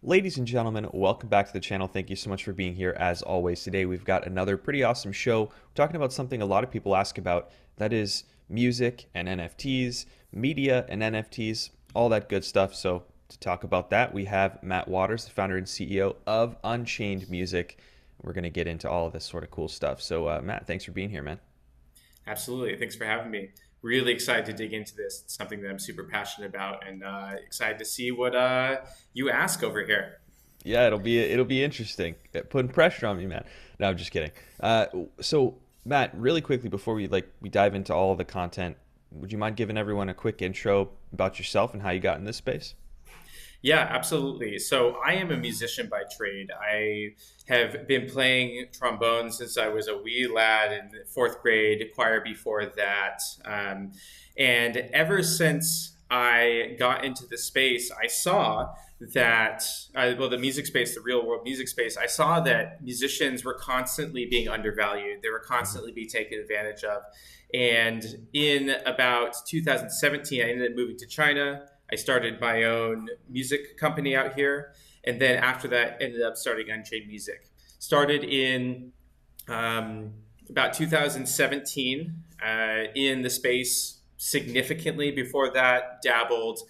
Ladies and gentlemen, welcome back to the channel. Thank you so much for being here as always. Today we've got another pretty awesome show. We're talking about something a lot of people ask about, that is music and NFTs, media and NFTs, all that good stuff. So to talk about that, we have Matt Waters, the founder and CEO of Unchained Music. We're going to get into all of this sort of cool stuff. So Matt, thanks for being here, man. Absolutely. Thanks for having me. Really excited to dig into this. It's something that I'm super passionate about and excited to see what you ask over here. Yeah, it'll be interesting. Putting pressure on me, man. No, I'm just kidding. So Matt, really quickly before we dive into all of the content, would you mind giving everyone a quick intro about yourself and how you got in this space? Yeah, absolutely. So I am a musician by trade. I have been playing trombone since I was a wee lad in the fourth grade, choir before that. And ever since I got into the space, I saw that, the music space, the real world music space, I saw that musicians were constantly being undervalued. They were Mhm. constantly being taken advantage of. And in about 2017, I ended up moving to China. I started my own music company out here, and then after that, ended up starting Unchained Music. Started in um, about 2017 in the space significantly. Before that, dabbled.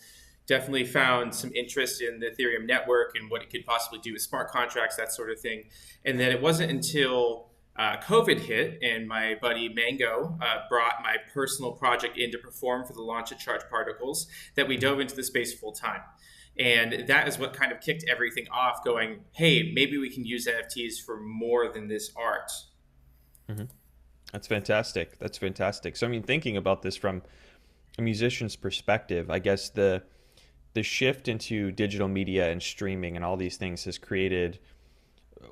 Definitely found some interest in the Ethereum network and what it could possibly do with smart contracts, that sort of thing. And then it wasn't until COVID hit and my buddy Mango brought my personal project in to perform for the launch of Charged Particles that we Mhm. dove into the space full time. And that is what kind of kicked everything off, going, hey, maybe we can use NFTs for more than this art. Mhm. That's fantastic. That's fantastic. So I mean, thinking about this from a musician's perspective, I guess the shift into digital media and streaming and all these things has created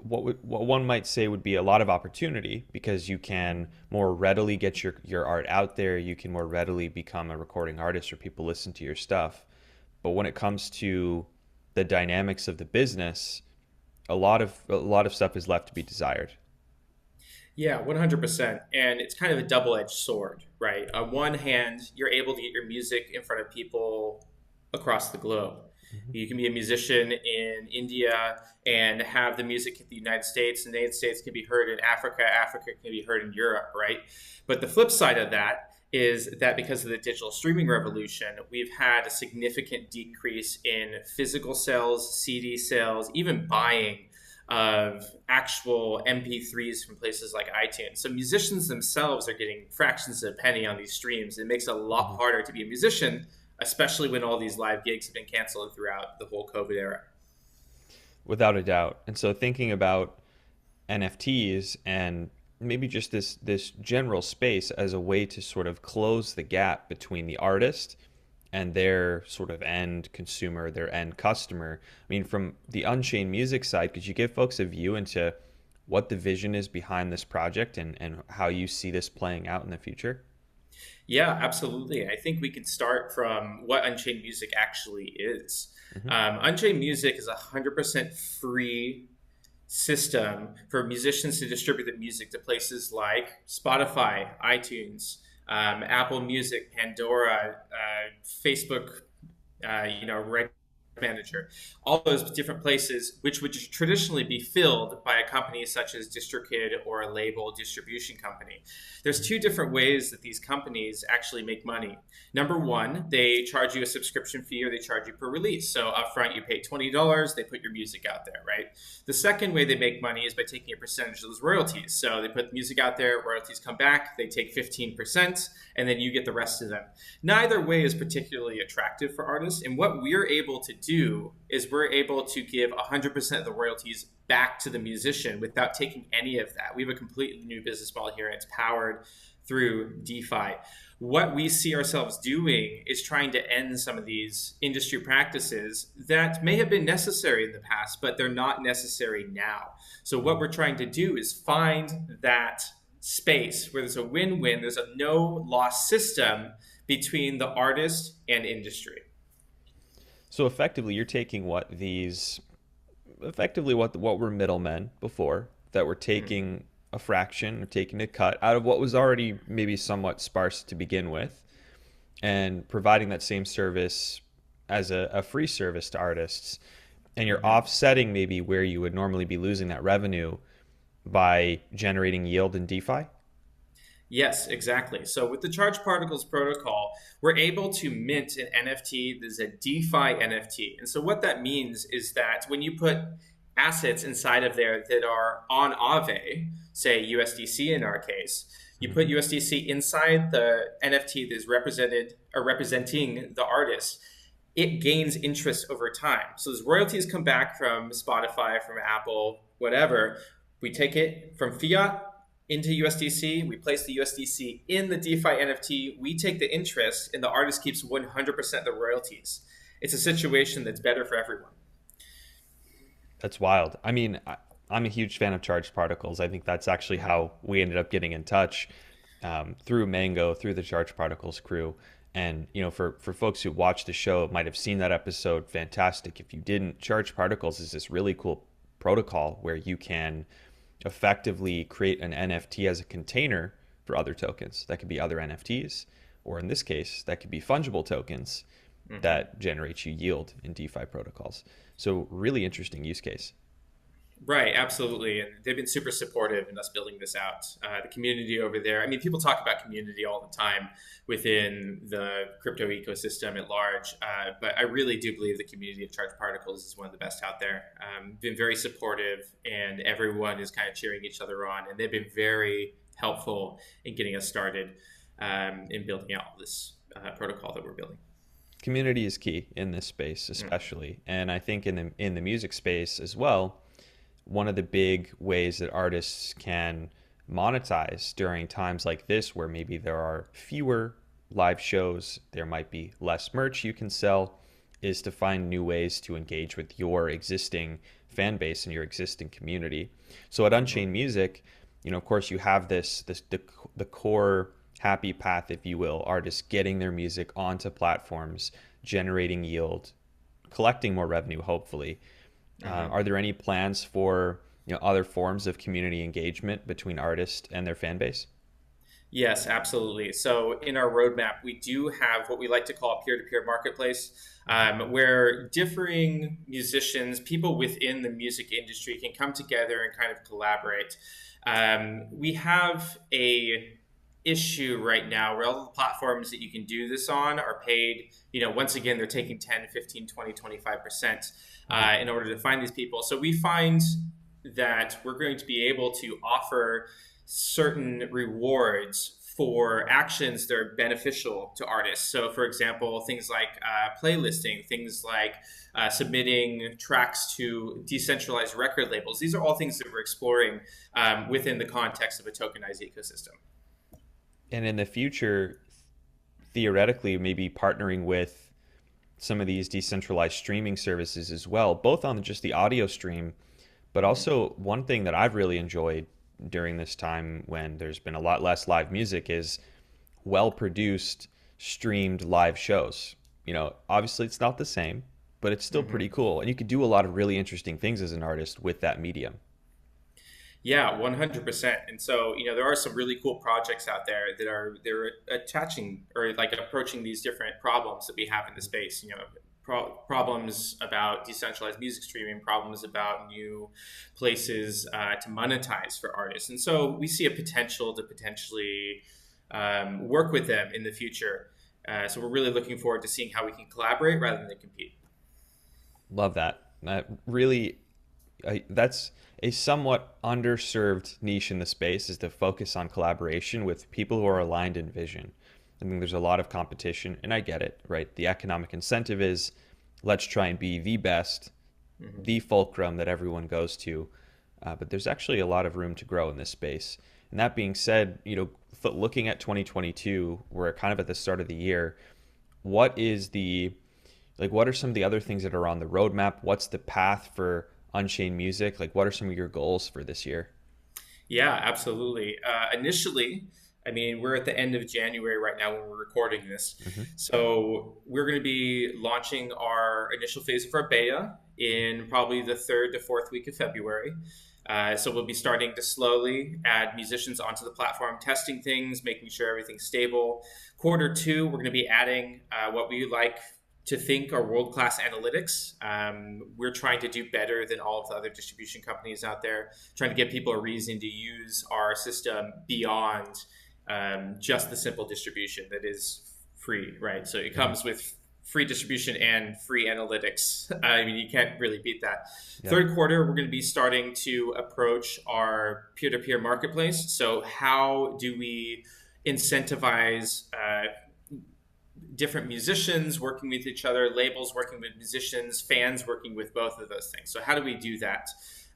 what one might say would be a lot of opportunity because you can more readily get your art out there. You can more readily become a recording artist or people listen to your stuff. But when it comes to the dynamics of the business, a lot of stuff is left to be desired. Yeah, 100%. And it's kind of a double edged sword, right? On one hand, you're able to get your music in front of people across the globe. Mhm. You can be a musician in India and have the music hit the United States. The United States can be heard in Africa. Africa can be heard in Europe, right? But the flip side of that is that because of the digital streaming revolution, we've had a significant decrease in physical sales, CD sales, even buying of actual MP3s from places like iTunes. So musicians themselves are getting fractions of a penny on these streams. It makes it a lot Mhm. harder to be a musician, especially when all these live gigs have been canceled throughout the whole COVID era. Without a doubt. And so thinking about NFTs and maybe just this general space as a way to sort of close the gap between the artist and their sort of end consumer, their end customer. I mean, from the Unchained Music side, could you give folks a view into what the vision is behind this project and how you see this playing out in the future? Yeah, absolutely. I think we can start from what Unchained Music actually is. Hmm. Unchained Music is a 100% free system for musicians to distribute the music to places like Spotify, iTunes, Apple Music, Pandora, Facebook, Reg Manager, all those different places, which would traditionally be filled by a company such as DistroKid or a label distribution company. There's two different ways that these companies actually make money. Number one, they charge you a subscription fee or they charge you per release. So upfront, you pay $20, they put your music out there, right? The second way they make money is by taking a percentage of those royalties. So they put the music out there, royalties come back, they take 15%, and then you get the rest of them. Neither way is particularly attractive for artists. And what we're able to do is we're able to give 100% of the royalties back to the musician without taking any of that. We have a completely new business model here, and it's powered through DeFi. What we see ourselves doing is trying to end some of these industry practices that may have been necessary in the past, but they're not necessary now. So, what we're trying to do is find that space where there's a win win, there's a no loss system between the artist and industry. So effectively, you're taking what were middlemen before that were Mm-hmm. taking a fraction or taking a cut out of what was already maybe somewhat sparse to begin with, and providing that same service as a free service to artists. and you're Hmm. offsetting maybe where you would normally be losing that revenue by generating yield in DeFi. Yes, exactly. So with the Charge Particles protocol, we're able to mint an NFT that is a DeFi NFT. And so what that means is that when you put assets inside of there that are on Aave, say USDC in our case, you Mhm. put USDC inside the NFT that is represented or representing the artist, it gains interest over time. So as royalties come back from Spotify, from Apple, whatever, we take it from fiat into USDC, we place the USDC in the DeFi NFT, we take the interest, and the artist keeps 100% of the royalties. It's a situation that's better for everyone. That's wild. I mean, I'm a huge fan of charged particles. I think that's actually how we ended up getting in touch through Mango, through the charged particles crew. And for folks who watch the show, might have seen that episode. Fantastic. If you didn't, charged particles is this really cool protocol where you can effectively create an NFT as a container for other tokens. That could be other NFTs, or in this case, that could be fungible tokens Mm-hmm. that generate you yield in DeFi protocols. So really interesting use case. Right, absolutely. And they've been super supportive in us building this out. The community over there, I mean, people talk about community all the time within the crypto ecosystem at large, but I really do believe the community of Charged Particles is one of the best out there. Been very supportive, and everyone is kind of cheering each other on, and they've been very helpful in getting us started in building out this protocol that we're building. Community is key in this space, Mm. especially, and I think in the music space as well. One of the big ways that artists can monetize during times like this, where maybe there are fewer live shows, there might be less merch you can sell, is to find new ways to engage with your existing fan base and your existing community. So at Mhm. Unchained Music, of course, you have the core happy path, if you will, artists getting their music onto platforms, generating yield, collecting more revenue, hopefully. Mhm. Are there any plans for other forms of community engagement between artists and their fan base? Yes, absolutely. So in our roadmap, we do have what we like to call a peer-to-peer marketplace, Mhm. where differing musicians, people within the music industry, can come together and kind of collaborate. We have a issue right now where all the platforms that you can do this on are paid. Once again, they're taking 10, 15, 20, 25% Mhm. in order to find these people. So we find that we're going to be able to offer certain rewards for actions that are beneficial to artists. So, for example, things like playlisting, things like submitting tracks to decentralized record labels. These are all things that we're exploring within the context of a tokenized ecosystem. And in the future, theoretically, maybe partnering with some of these decentralized streaming services as well, both on just the audio stream, but Mhm. also one thing that I've really enjoyed during this time when there's been a lot less live music is well produced streamed live shows. Obviously it's not the same, but it's still pretty Mhm. cool. And you could do a lot of really interesting things as an artist with that medium. Yeah, 100%. And so, there are some really cool projects out there that are they're attaching or like approaching these different problems that we have in the space. Problems about decentralized music streaming, problems about new places to monetize for artists. And so, we see a potential to potentially work with them in the future. So, we're really looking forward to seeing how we can collaborate rather than compete. Love that. That's a somewhat underserved niche in the space, is to focus on collaboration with people who are aligned in vision. I think there's a lot of competition, and I get it, right? The economic incentive is let's try and be the best, Mhm. the fulcrum that everyone goes to. But there's actually a lot of room to grow in this space. And that being said, looking at 2022, we're kind of at the start of the year. What is the what are some of the other things that are on the roadmap? What's the path for Unchained Music? What are some of your goals for this year? Yeah, absolutely. Initially, I mean, we're at the end of January right now when we're recording this. Hmm. So we're going to be launching our initial phase of our beta in probably the third to fourth week of February. So we'll be starting to slowly add musicians onto the platform, testing things, making sure everything's stable. Quarter two, we're going to be adding what we like to think are world-class analytics. We're trying to do better than all of the other distribution companies out there, trying to give people a reason to use our system beyond just the simple distribution that is free, right? So it comes with free distribution and free analytics. I mean, you can't really beat that. Yeah. Third quarter, we're going to be starting to approach our peer-to-peer marketplace. So how do we incentivize different musicians working with each other, labels working with musicians, fans working with both of those things? So how do we do that?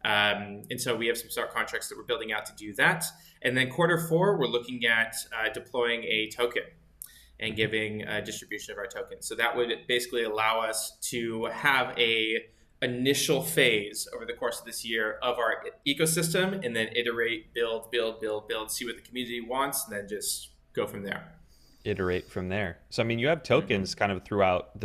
And so we have some smart contracts that we're building out to do that. And then quarter four, we're looking at deploying a token and giving distribution of our tokens. So that would basically allow us to have a initial phase over the course of this year of our ecosystem, and then iterate, build, see what the community wants, and then just go from there. Iterate from there. So I mean, you have tokens kind of throughout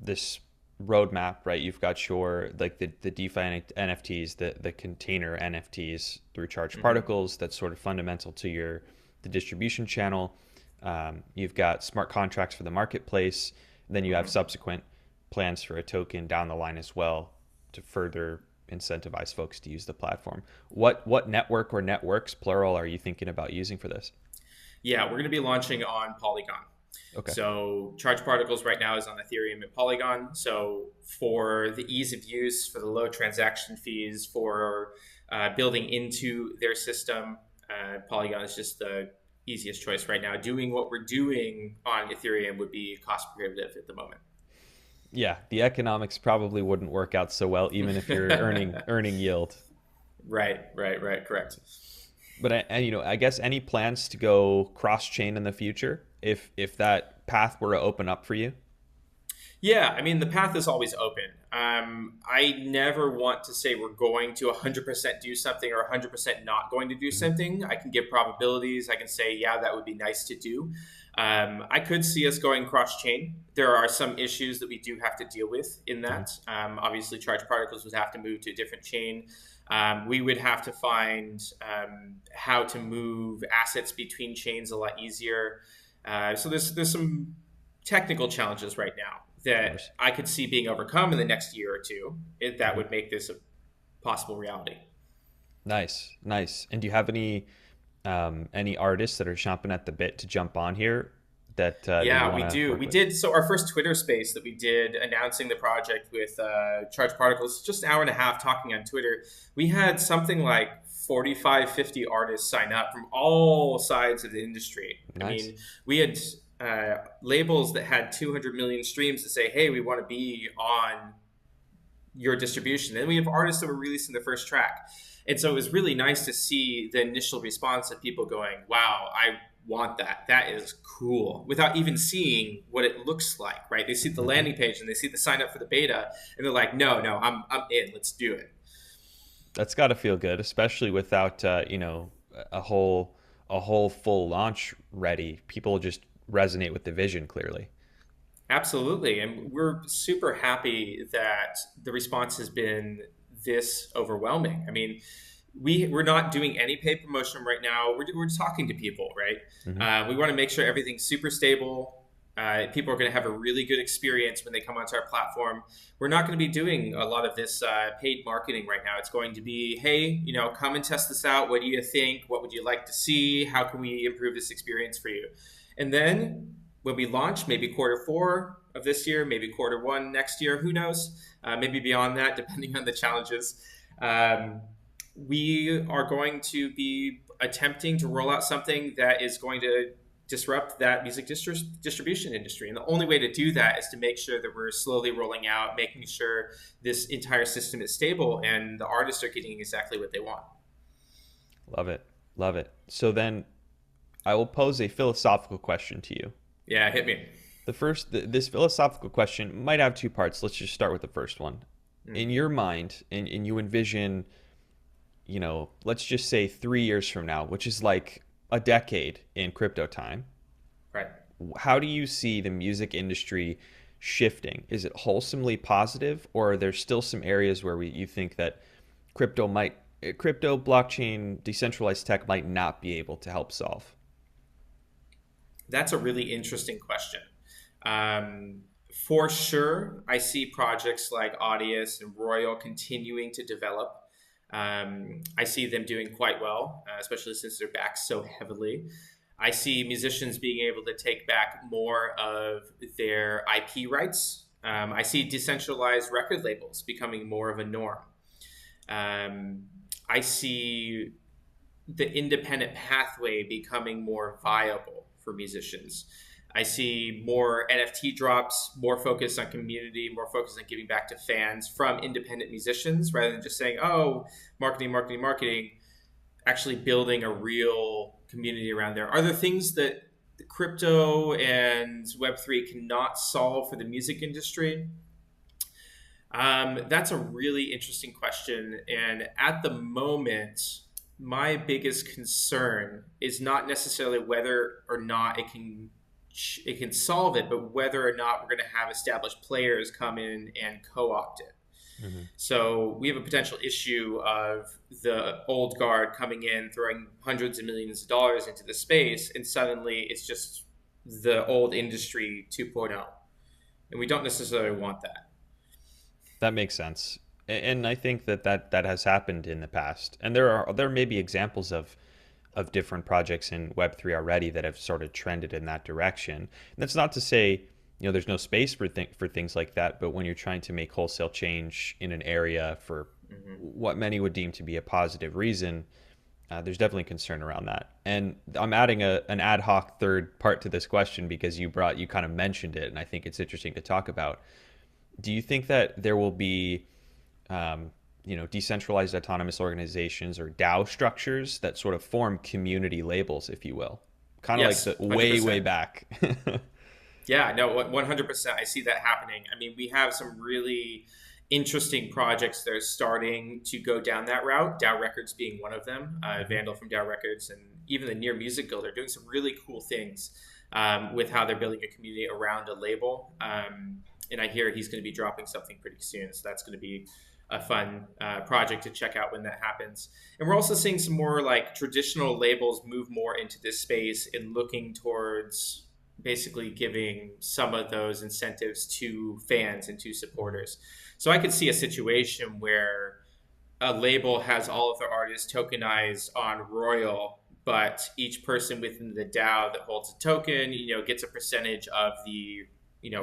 this roadmap, right? You've got your like the DeFi NFTs, the container NFTs through charged particles. That's sort of fundamental to the distribution channel. You've got smart contracts for the marketplace. Then you have subsequent plans for a token down the line as well to further incentivize folks to use the platform. What network or networks, plural, are you thinking about using for this? Yeah, we're going to be launching on Polygon. Okay. So charged particles right now is on Ethereum and Polygon. So for the ease of use, for the low transaction fees, for building into their system, Polygon is just the easiest choice right now. Doing what we're doing on Ethereum would be cost prohibitive at the moment. Yeah, the economics probably wouldn't work out so well, even if you're earning yield. Right, correct. But I guess any plans to go cross chain in the future, if that path were to open up for you? Yeah, I mean, the path is always open. I never want to say we're going to 100% do something or 100% not going to do something. I can give probabilities. I can say, yeah, that would be nice to do. I could see us going cross-chain. There are some issues that we do have to deal with in that. Obviously, charged particles would have to move to a different chain. We would have to find how to move assets between chains a lot easier. So there's some technical challenges right now that I could see being overcome in the next year or two. That would make this a possible reality. Nice. And do you have any artists that are chomping at the bit to jump on here? Yeah, we do. We did. So our first Twitter space that we did announcing the project with Charged Particles, just an hour and a half talking on Twitter. We had something like 45, 50 artists sign up from all sides of the industry. Nice. I mean, we had labels that had 200 million streams to say, hey, we want to be on your distribution. And we have artists that were releasing the first track. And so it was really nice to see the initial response of people going, wow, I want that. That is cool, without even seeing what it looks like, right? They see the landing page and they see the sign up for the beta and they're like, no, I'm in, let's do it. That's got to feel good, especially without, a whole full launch ready. People just resonate with the vision clearly. Absolutely. And we're super happy that the response has been this overwhelming. I mean, we're not doing any paid promotion right now. We're talking to people, right? We want to make sure everything's super stable. People are going to have a really good experience when they come onto our platform. We're not going to be doing a lot of this paid marketing right now. It's going to be, hey, come and test this out. What do you think? What would you like to see? How can we improve this experience for you? And then when we launch, maybe quarter four of this year, maybe quarter one next year, who knows? Maybe beyond that, depending on the challenges. We are going to be attempting to roll out something that is going to disrupt that music distribution industry. And the only way to do that is to make sure that we're slowly rolling out, making sure this entire system is stable and the artists are getting exactly what they want. Love it. So then I will pose a philosophical question to you. Yeah, hit me. This philosophical question might have two parts. Let's just start with the first one. In your mind, and you envision, let's just say 3 years from now, which is like a decade in crypto time. Right. How do you see the music industry shifting? Is it wholesomely positive, or are there still some areas where you think that crypto, blockchain, decentralized tech might not be able to help solve? That's a really interesting question. For sure, I see projects like Audius and Royal continuing to develop. I see them doing quite well, especially since they're backed so heavily. I see musicians being able to take back more of their IP rights. I see decentralized record labels becoming more of a norm. Um, I see the independent pathway becoming more viable for musicians. I see more NFT drops, more focus on community, more focus on giving back to fans from independent musicians rather than just saying, oh, marketing, marketing, marketing, actually building a real community around there. Are there things that the crypto and Web3 cannot solve for the music industry? That's a really interesting question. And at the moment, my biggest concern is not necessarily whether or not it can solve it, but whether or not we're going to have established players come in and co-opt it. Hmm. So we have a potential issue of the old guard coming in, throwing hundreds of millions of dollars into the space, and suddenly it's just the old industry 2.0. And we don't necessarily want that. That makes sense. And I think that has happened in the past. And there may be examples of different projects in Web3 already that have sort of trended in that direction. And that's not to say, there's no space for things like that, but when you're trying to make wholesale change in an area for Mm-hmm. what many would deem to be a positive reason, there's definitely concern around that. And I'm adding an ad hoc third part to this question because you kind of mentioned it, and I think it's interesting to talk about. Do you think that there will be, decentralized autonomous organizations or DAO structures that sort of form community labels, if you will, kind of like Yes, the way, way 100%. back? Yeah, no, 100%. I see that happening. I mean, we have some really interesting projects that are starting to go down that route. Dow Records being one of them. Hmm. Vandal from Dow Records, and even the Near Music Guild are doing some really cool things with how they're building a community around a label. And I hear he's going to be dropping something pretty soon, so that's going to be a fun project to check out when that happens. And we're also seeing some more like traditional labels move more into this space and looking towards basically giving some of those incentives to fans and to supporters. So I could see a situation where a label has all of their artists tokenized on Royal, but each person within the DAO that holds a token, gets a percentage of the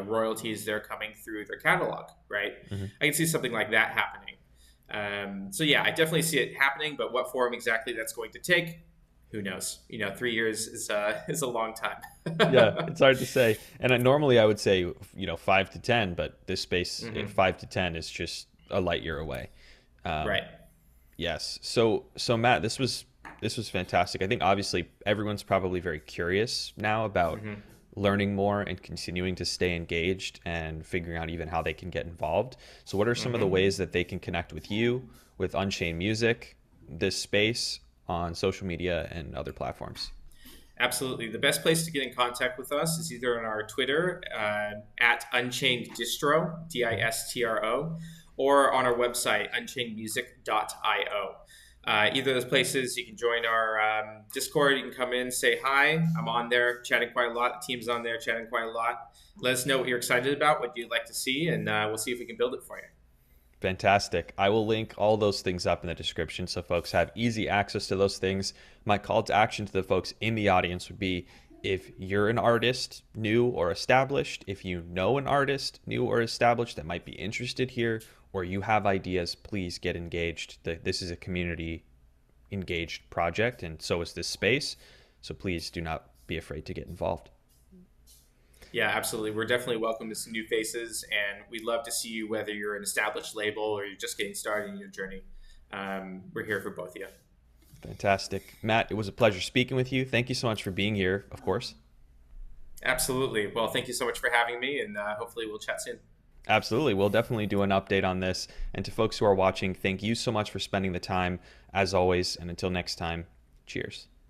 royalties that are coming through their catalog, right? Hmm. I can see something like that happening. So yeah, I definitely see it happening, but what form exactly that's going to take, who knows? 3 years is a long time. Yeah, it's hard to say. And normally I would say, 5 to 10, but this space, Hmm. 5 to 10 is just a light year away. Um, Right. yes. So Matt, this was fantastic. I think obviously everyone's probably very curious now about Hmm. learning more and continuing to stay engaged and figuring out even how they can get involved. So what are some of the Hmm. ways that they can connect with you, with Unchained Music, this space on social media and other platforms? Absolutely. The best place to get in contact with us is either on our Twitter at Unchained Distro, Distro, or on our website, unchainedmusic.io. Either of those places, you can join our Discord. You can come in, say hi. I'm on there chatting quite a lot. The team's on there chatting quite a lot. Let us know what you're excited about, what you'd like to see, and we'll see if we can build it for you. Fantastic. I will link all those things up in the description so folks have easy access to those things. My call to action to the folks in the audience would be, if you're an artist, new or established, if you know an artist, new or established, that might be interested here, or you have ideas, please get engaged. This is a community engaged project, and so is this space. So please do not be afraid to get involved. Yeah, absolutely. We're definitely welcome to some new faces, and we'd love to see you whether you're an established label or you're just getting started in your journey. We're here for both of you. Fantastic. Matt, it was a pleasure speaking with you. Thank you so much for being here, of course. Absolutely. Well, thank you so much for having me, and hopefully we'll chat soon. Absolutely. We'll definitely do an update on this. And to folks who are watching, thank you so much for spending the time, as always. And until next time, cheers.